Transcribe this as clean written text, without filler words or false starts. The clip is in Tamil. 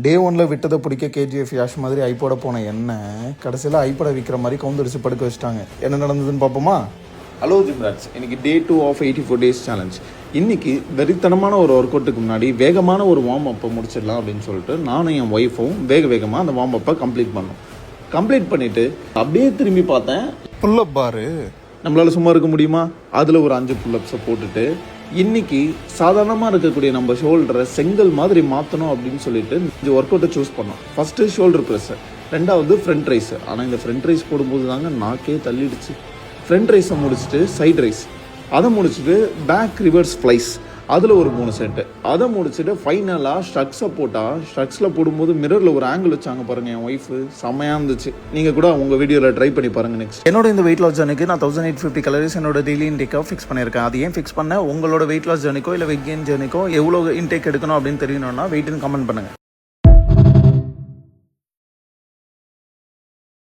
டே ஒன்ல விட்டதை பிடிக்க கேஜிஎஃப் யாஷ் மாதிரி ஐபோட போன என்ன கடைசியில் ஐபோட விற்கிற மாதிரி கவுந்தடிச்சு படுக்க வச்சுட்டாங்க. என்ன நடந்ததுன்னு பார்ப்போமா? ஹலோ ஜிம்ராஜ், இன்னைக்கு டே 2 ஆஃப் 84 days சேலஞ்ச். இன்னைக்கு வெறித்தனமான ஒரு ஒர்க் அவுட்டுக்கு முன்னாடி வேகமான ஒரு வார்ம் அப்பை முடிச்சிடலாம் அப்படின்னு சொல்லிட்டு நானும் என் ஒய்ஃபும் வேகமாக அந்த வார்ம் அப்பை கம்ப்ளீட் பண்ணிவிட்டு அப்படியே திரும்பி பார்த்தேன். புல்லப் பாரு நம்மளால் சும்மா இருக்க முடியுமா? அதில் ஒரு 5 புல்லப்ஸை போட்டுட்டு இன்னைக்கு சாதாரணமாக இருக்கக்கூடிய நம்ம ஷோல்டரை செங்கல் மாதிரி மாற்றணும் அப்படின்னு சொல்லிட்டு இந்த ஒர்க் அவுட்டை சூஸ் பண்ணோம். ஃபஸ்ட்டு ஷோல்டர் ப்ரெஸ்ஸு, ரெண்டாவது ஃப்ரண்ட் ரைஸ். ஆனால் இந்த ஃப்ரண்ட் ரைஸ் போடும்போது தாங்க நாக்கே தள்ளிடுச்சு. ஃப்ரண்ட் ரைஸை முடிச்சுட்டு சைட் ரைஸ், அதை முடிச்சுட்டு பேக் ரிவர்ஸ் ஃப்ளைஸ், அதில் ஒரு 3 செட்டு, அதை முடிச்சுட்டு ஃபைனலாக ஸ்ட்ரக்ஸை போட்டால் ஸ்ட்ரக்ஸில் போடும்போது மிரரில் ஒரு ஆங்கிள் வச்சாங்க பாருங்கள் என் ஒய்ஃபு, செம்மையாக இருந்துச்சு. நீங்கள் கூட உங்கள் வீடியோவில் ட்ரை பண்ணி பாருங்கள். நெக்ஸ்ட் என்னோட இந்த வெயிட் லாஸ் ஜர்னிக்கு நான் 1850 கலோரிஸ் என்னோட டெய்லி இன்டேக்காக ஃபிக்ஸ் பண்ணியிருக்கேன். அது ஏன் ஃபிக்ஸ் பண்ண, உங்களோட வெயிட் லாஸ் ஜர்னிக்கோ இல்லை வெயிட் கெயின் ஜர்னிக்கோ எவ்வளோ இன்டேக் எடுக்கணும் அப்படின்னு தெரியணும்னா வெயிட்னு கமெண்ட் பண்ணுங்கள்.